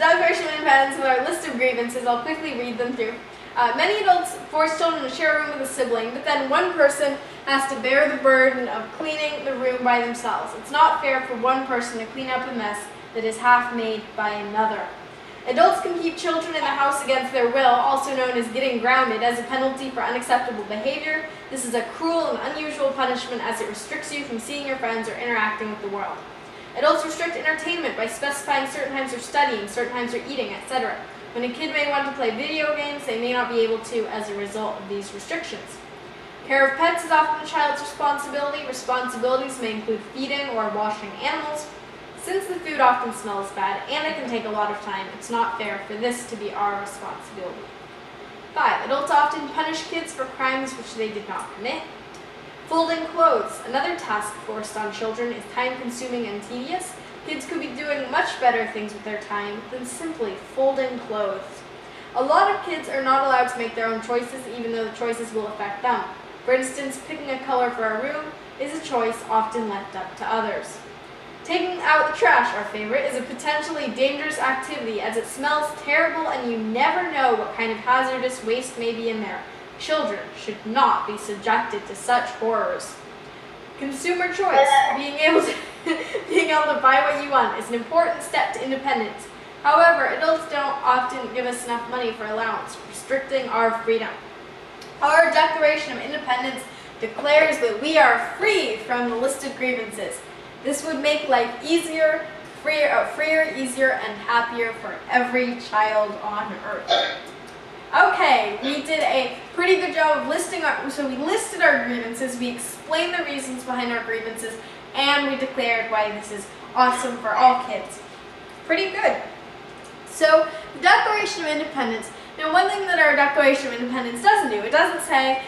Declaration of Independence with our list of grievances. I'll quickly read them through. Many adults force children to share a room with a sibling, but then one person has to bear the burden of cleaning the room by themselves. It's not fair for one person to clean up a mess that is half made by another. Adults can keep children in the house against their will, also known as getting grounded, as a penalty for unacceptable behavior. This is a cruel and unusual punishment as it restricts you from seeing your friends or interacting with the world. Adults restrict entertainment by specifying certain times for studying, certain times for eating, etc. When a kid may want to play video games, they may not be able to as a result of these restrictions. Care of pets is often a child's responsibility. Responsibilities may include feeding or washing animals. Since the food often smells bad and it can take a lot of time, it's not fair for this to be our responsibility. 5. Adults often punish kids for crimes which they did not commit. Folding clothes. Another task forced on children is time-consuming and tedious. Kids could be doing much better things with their time than simply folding clothes. A lot of kids are not allowed to make their own choices, even though the choices will affect them. For instance, picking a color for a room is a choice often left up to others. Taking out the trash, our favorite, is a potentially dangerous activity as it smells terrible and you never know what kind of hazardous waste may be in there. Children should not be subjected to such horrors. Consumer choice, being able to buy what you want, is an important step to independence. However, adults don't often give us enough money for allowance, restricting our freedom. Our Declaration of Independence declares that we are free from the listed grievances. This would make life easier, freer, easier, and happier for every child on earth. Okay, we did a pretty good job of listing we listed our grievances, we explained the reasons behind our grievances, and we declared why this is awesome for all kids. Pretty good. So, the Declaration of Independence. Now, one thing that our Declaration of Independence doesn't do, it doesn't say,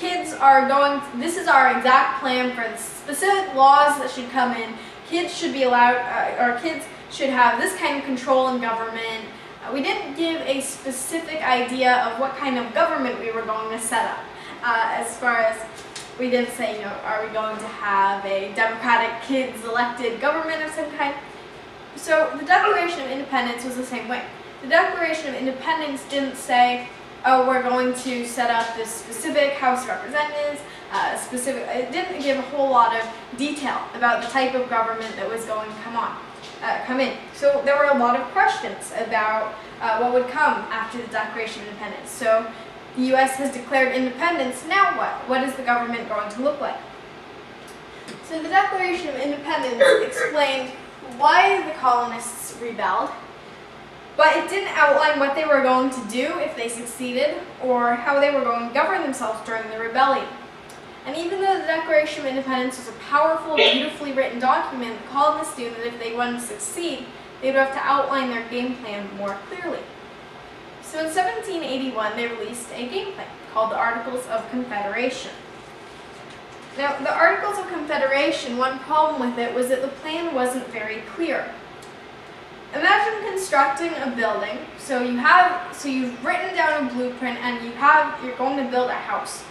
this is our exact plan for the specific laws that should come in. Kids should be allowed, or kids should have this kind of control in government. We didn't give a specific idea of what kind of government we were going to set up. As far as, we didn't say, are we going to have a democratic kids elected government of some kind? So the Declaration of Independence was the same way. The Declaration of Independence didn't say, oh, we're going to set up this specific House of Representatives, it didn't give a whole lot of detail about the type of government that was going to come in. So there were a lot of questions about what would come after the Declaration of Independence. So the U.S. has declared independence, now what? What is the government going to look like? So the Declaration of Independence explained why the colonists rebelled, but it didn't outline what they were going to do if they succeeded, or how they were going to govern themselves during the rebellion. And even though the Declaration of Independence was a powerful, beautifully written document, the colonists knew that if they wanted to succeed, they would have to outline their game plan more clearly. So in 1781, they released a game plan called the Articles of Confederation. Now, the Articles of Confederation, one problem with it was that the plan wasn't very clear. Imagine constructing a building, so you've written down a blueprint and you're going to build a house.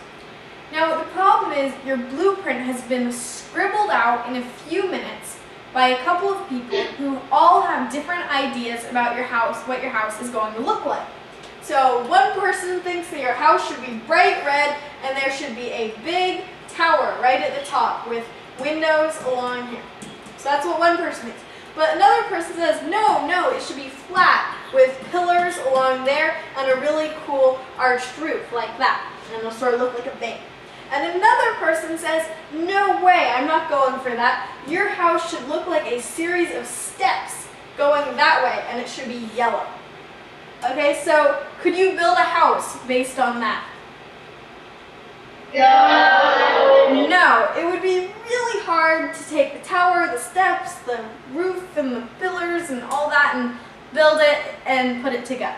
Now the problem is your blueprint has been scribbled out in a few minutes by a couple of people who all have different ideas about your house, what your house is going to look like. So one person thinks that your house should be bright red and there should be a big tower right at the top with windows along here. So that's what one person thinks. But another person says, no, it should be flat with pillars along there and a really cool arched roof like that. And it'll sort of look like a bank. And another person says, no way, I'm not going for that. Your house should look like a series of steps going that way, and it should be yellow. Okay, so could you build a house based on that? No, it would be really hard to take the tower, the steps, the roof, and the pillars, and all that, and build it and put it together.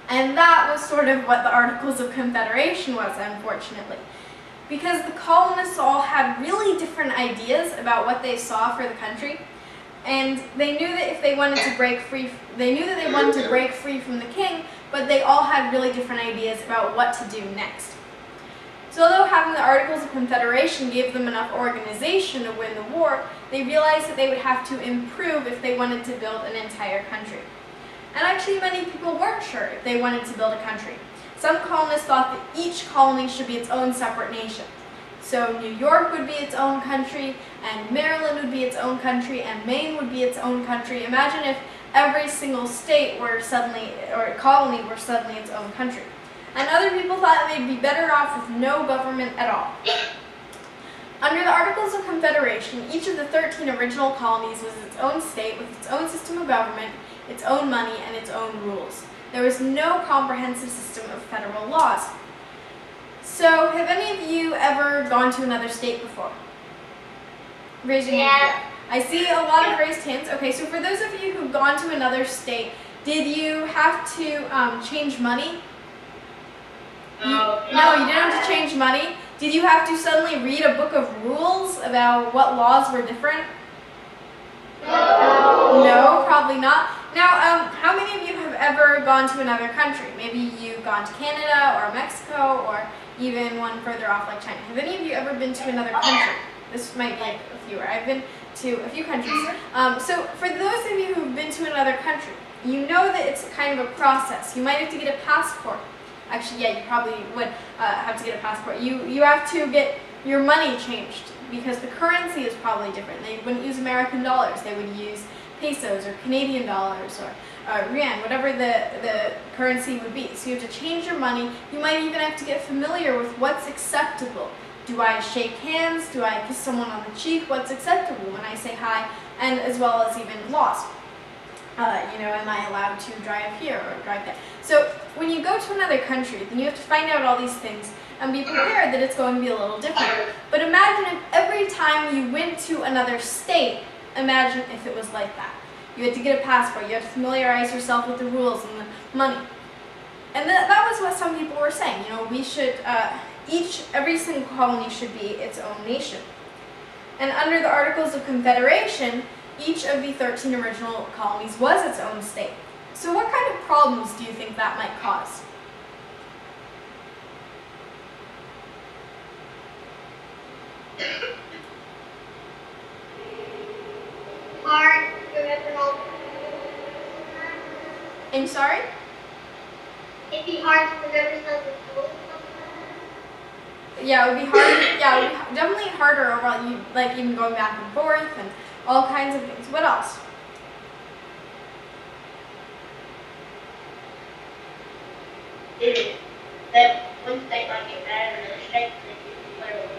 And that was sort of what the Articles of Confederation was, unfortunately. Because the colonists all had really different ideas about what they saw for the country, and they knew that if they wanted to break free, from the king, but they all had really different ideas about what to do next. So although having the Articles of Confederation gave them enough organization to win the war, they realized that they would have to improve if they wanted to build an entire country. And actually many people weren't sure if they wanted to build a country. Some colonists thought that each colony should be its own separate nation. So New York would be its own country, and Maryland would be its own country, and Maine would be its own country. Imagine if every single state were suddenly, or colony were suddenly its own country. And other people thought they'd be better off with no government at all. Under the Articles of Confederation, each of the 13 original colonies was its own state with its own system of government, its own money, and its own rules. There was no comprehensive system of federal laws. So, have any of you ever gone to another state before? Raise your hand. I see a lot of raised hands. Okay, so for those of you who've gone to another state, did you have to change money? No, you didn't have to change money. Did you have to suddenly read a book of rules about what laws were different? No, probably not. Now, how many of you have ever gone to another country? Maybe you've gone to Canada or Mexico or even one further off like China. Have any of you ever been to another country? This might be a fewer. I've been to a few countries. So for those of you who've been to another country, you know that it's kind of a process. You might have to get a passport. Actually, yeah, you probably would have to get a passport. You have to get your money changed because the currency is probably different. They wouldn't use American dollars. They would use pesos or Canadian dollars or yuan, whatever the currency would be. So you have to change your money. You might even have to get familiar with what's acceptable. Do I shake hands? Do I kiss someone on the cheek? What's acceptable when I say hi? And as well as even laws. Am I allowed to drive here or drive there? So when you go to another country, then you have to find out all these things and be prepared that it's going to be a little different. But imagine if every time you went to another state, imagine if it was like that. You had to get a passport, you had to familiarize yourself with the rules and the money. And that was what some people were saying. We should, every single colony should be its own nation. And under the Articles of Confederation, each of the 13 original colonies was its own state. So what kind of problems do you think that might cause? Hard to remember all. I'm sorry? It'd be hard to remember some of the rules. Yeah, it would be hard. Yeah, it would be definitely harder overall. Like even going back and forth and all kinds of things. What else? That one state might get mad at another state and they can declare war.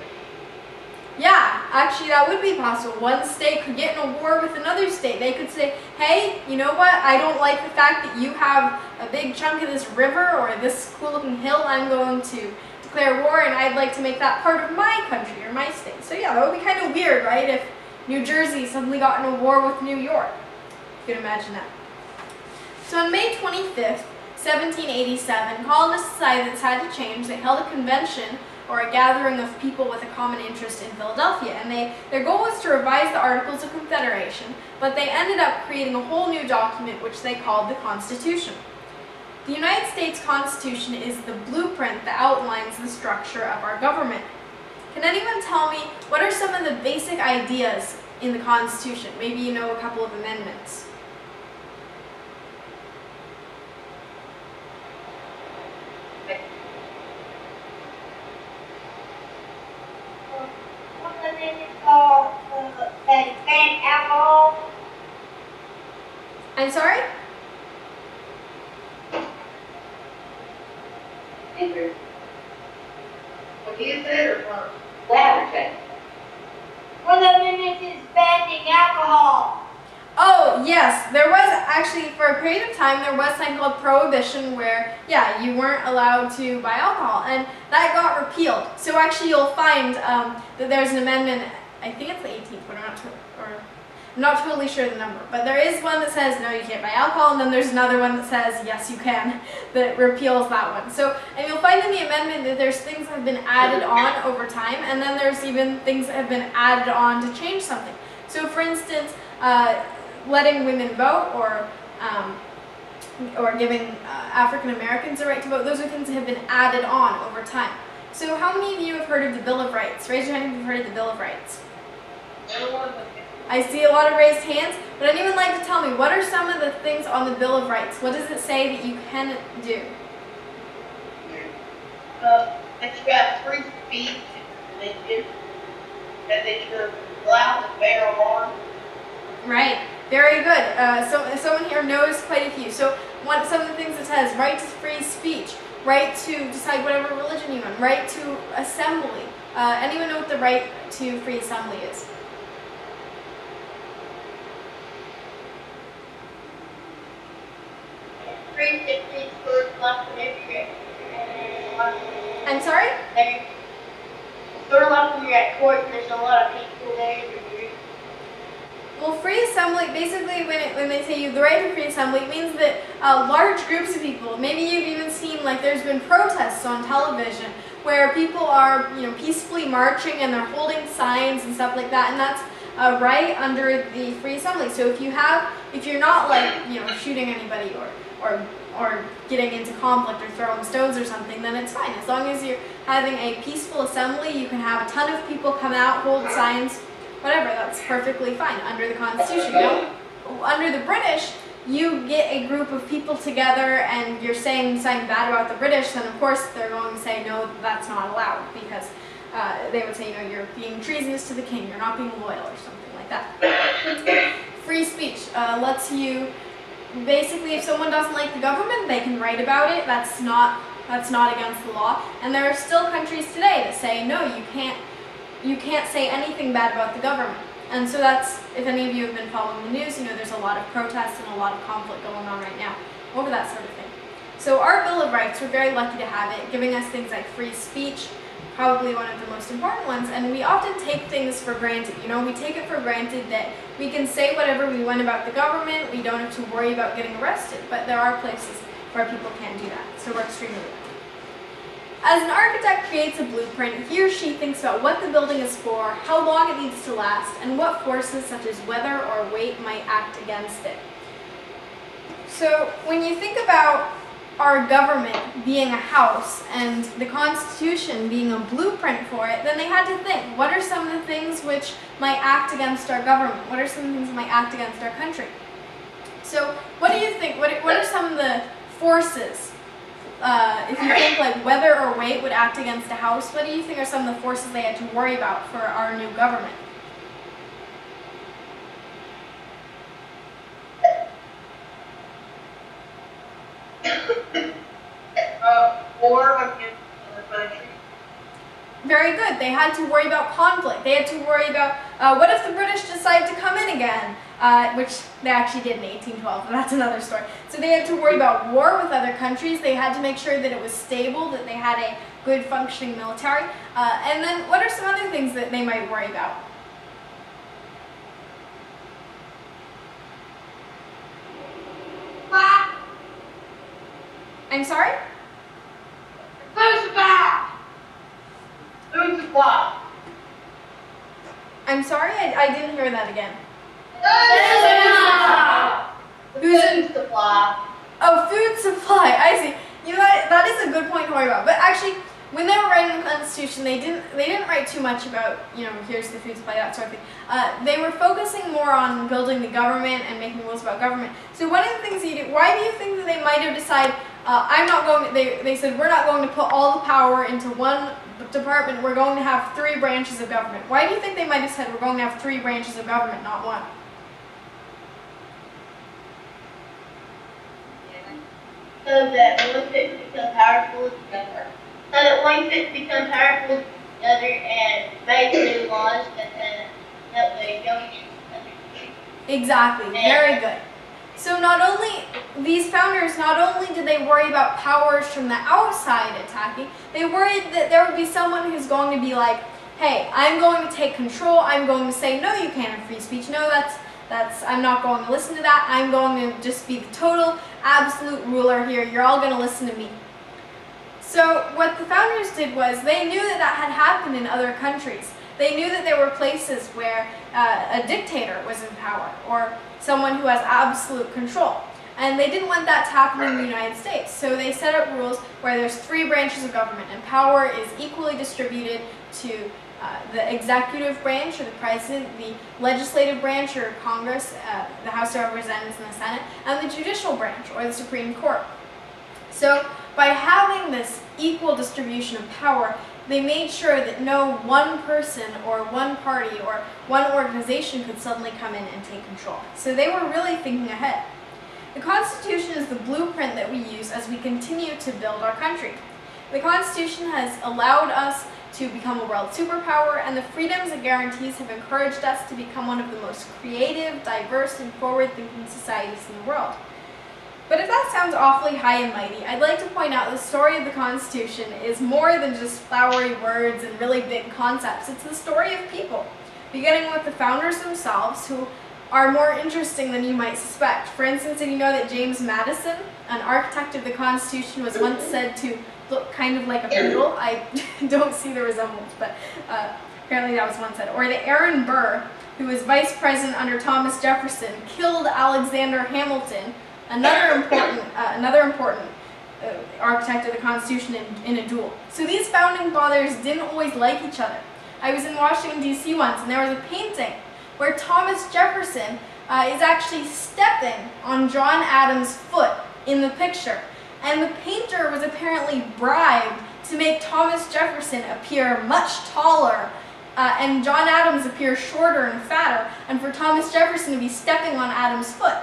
Yeah, actually that would be possible. One state could get in a war with another state. They could say, hey, you know what? I don't like the fact that you have a big chunk of this river or this cool looking hill. I'm going to declare war and I'd like to make that part of my country or my state. So yeah, that would be kind of weird, right? If New Jersey suddenly got in a war with New York. You can imagine that. So on May 25th, 1787, colonists decided it had to change. They held a convention, or a gathering of people with a common interest in Philadelphia, and their goal was to revise the Articles of Confederation, but they ended up creating a whole new document which they called the Constitution. The United States Constitution is the blueprint that outlines the structure of our government. Can anyone tell me what are some of the basic ideas in the Constitution? Maybe you know a couple of amendments. Ban alcohol. I'm sorry? What you said or what? That. One of the amendments is banning alcohol. Oh, yes. There was actually, for a period of time, there was something called prohibition where, yeah, you weren't allowed to buy alcohol. And that got repealed. So actually you'll find that there's an amendment, I think it's the 18th, but I'm not totally sure the number. But there is one that says, no, you can't buy alcohol. And then there's another one that says, yes, you can, that repeals that one. So, and you'll find in the amendment that there's things that have been added on over time. And then there's even things that have been added on to change something. So for instance, letting women vote or giving African Americans the right to vote, those are things that have been added on over time. So how many of you have heard of the Bill of Rights? Raise your hand if you've heard of the Bill of Rights. I see a lot of raised hands. Would anyone like to tell me, what are some of the things on the Bill of Rights? What does it say that you can do? That you got free speech, that they should allow to bear arms. Right. Very good. So someone here knows quite a few. So some of the things it says: right to free speech, right to decide whatever religion you want, right to assembly. Anyone know what the right to free assembly is? Free speech for left and every. I'm sorry? Sort of like when you're at court and there's a lot of people there. Well, free assembly, basically when they say you have the right to free assembly, it means that large groups of people, maybe you've even seen, like, there's been protests on television where people are, peacefully marching and they're holding signs and stuff like that, and that's right under the free assembly. So if you're not, like, shooting anybody or getting into conflict or throwing stones or something, then it's fine. As long as you're having a peaceful assembly, you can have a ton of people come out, hold signs, whatever, that's perfectly fine under the Constitution. Now, under the British, you get a group of people together and you're saying something bad about the British, then of course they're going to say, no, that's not allowed, because they would say, you're being treasonous to the king, you're not being loyal, or something like that. Free speech lets you, basically, if someone doesn't like the government, they can write about it. That's not against the law. And there are still countries today that say, no, you can't say anything bad about the government. And so that's, if any of you have been following the news, there's a lot of protests and a lot of conflict going on right now over that sort of thing. So our Bill of Rights, we're very lucky to have it, giving us things like free speech, probably one of the most important ones, and we often take things for granted. We take it for granted that we can say whatever we want about the government, we don't have to worry about getting arrested, but there are places where people can't do that, so we're extremely lucky. As an architect creates a blueprint, he or she thinks about what the building is for, how long it needs to last, and what forces such as weather or weight might act against it. So when you think about our government being a house and the Constitution being a blueprint for it, then they had to think, what are some of the things which might act against our government? What are some of the things that might act against our country? So what do you think, what are some of the forces? If you think like weather or weight would act against a house, what do you think are some of the forces they had to worry about for our new government? War against the country. Very good. They had to worry about conflict. They had to worry about what if the British decide to come in again, which they actually did in 1812, but that's another story. So they had to worry about war with other countries. They had to make sure that it was stable, that they had a good functioning military. And then what are some other things that they might worry about? I'm sorry? Food supply. Food supply. I'm sorry? I didn't hear that again. Food supply. Oh, food supply. I see. That is a good point to worry about. But actually, when they were writing the Constitution, they didn't write too much about, here's the food supply, that sort of thing. They were focusing more on building the government and making rules about government. So one of the things you do, why do you think that they might have decided, they said, we're not going to put all the power into one department, we're going to have 3 branches of government. Why do you think they might have said we're going to have 3 branches of government, not one? So that one could become powerful together. So that one could become powerful together and make new laws that help the young country. Exactly. Very good. So these founders, not only did they worry about powers from the outside attacking, they worried that there would be someone who's going to be like, hey, I'm going to take control, I'm going to say, no, you can't have free speech, no, I'm not going to listen to that, I'm going to just be the total, absolute ruler here, you're all going to listen to me. So what the founders did was, they knew that had happened in other countries. They knew that there were places where a dictator was in power, or someone who has absolute control. And they didn't want that to happen in the United States. So they set up rules where there's 3 branches of government, and power is equally distributed to the executive branch, or the president, the legislative branch, or Congress, the House of Representatives and the Senate, and the judicial branch, or the Supreme Court. So by having this equal distribution of power, they made sure that no one person or one party or one organization could suddenly come in and take control. So they were really thinking ahead. The Constitution is the blueprint that we use as we continue to build our country. The Constitution has allowed us to become a world superpower, and the freedoms it guarantees have encouraged us to become one of the most creative, diverse, and forward-thinking societies in the world. But if that sounds awfully high and mighty, I'd like to point out the story of the Constitution is more than just flowery words and really big concepts. It's the story of people, beginning with the founders themselves, who are more interesting than you might suspect. For instance, did you know that James Madison, an architect of the Constitution, was once said to look kind of like a poodle? I don't see the resemblance, but apparently that was once said. Or that Aaron Burr, who was vice president under Thomas Jefferson, killed Alexander Hamilton, another important architect of the Constitution, in a duel. So these founding fathers didn't always like each other. I was in Washington, D.C. once, and there was a painting where Thomas Jefferson is actually stepping on John Adams' foot in the picture. And the painter was apparently bribed to make Thomas Jefferson appear much taller and John Adams appear shorter and fatter, and for Thomas Jefferson to be stepping on Adams' foot.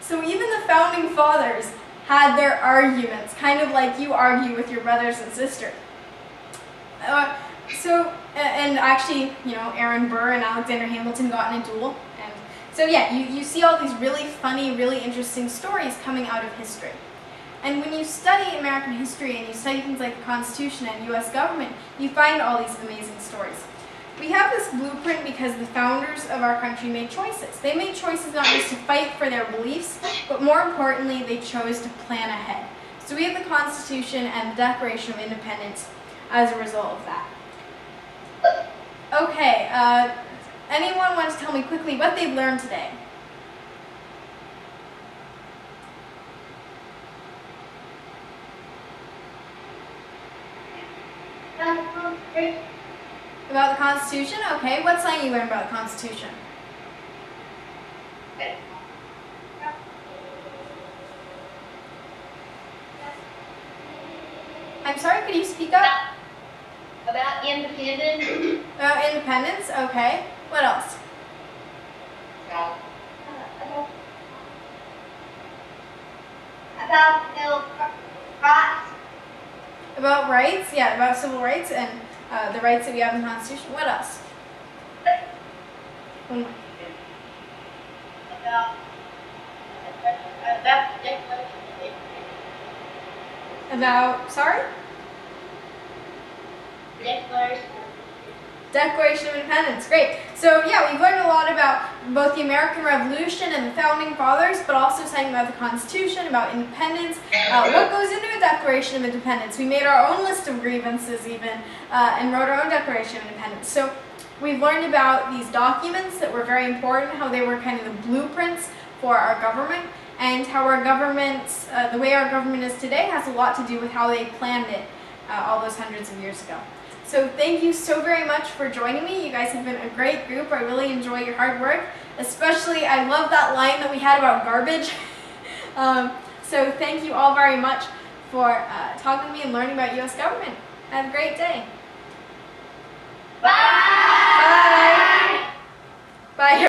So even the founding fathers had their arguments, kind of like you argue with your brothers and sisters. And actually, Aaron Burr and Alexander Hamilton got in a duel. And so yeah, you see all these really funny, really interesting stories coming out of history. And when you study American history and you study things like the Constitution and U.S. government, you find all these amazing stories. We have this blueprint because the founders of our country made choices. They made choices not just to fight for their beliefs, but more importantly, they chose to plan ahead. So we have the Constitution and the Declaration of Independence as a result of that. Okay, anyone want to tell me quickly what they've learned today? About the Constitution? Okay, what's something you learned about the Constitution? I'm sorry, could you speak up? About independence. About independence? Okay. What else? About the rights. About rights? Yeah, about civil rights and the rights that we have in the Constitution. What else? About the Declaration. About, sorry? Declaration of Independence. Great. So yeah, we've learned a lot about both the American Revolution and the Founding Fathers, but also something about the Constitution, about independence. What goes into a Declaration of Independence? We made our own list of grievances even, and wrote our own Declaration of Independence. So we've learned about these documents that were very important, how they were kind of the blueprints for our government, and how our government, the way our government is today, has a lot to do with how they planned it all those hundreds of years ago. So thank you so very much for joining me. You guys have been a great group. I really enjoy your hard work. Especially, I love that line that we had about garbage. So thank you all very much for talking to me and learning about U.S. government. Have a great day. Bye. Bye. Bye.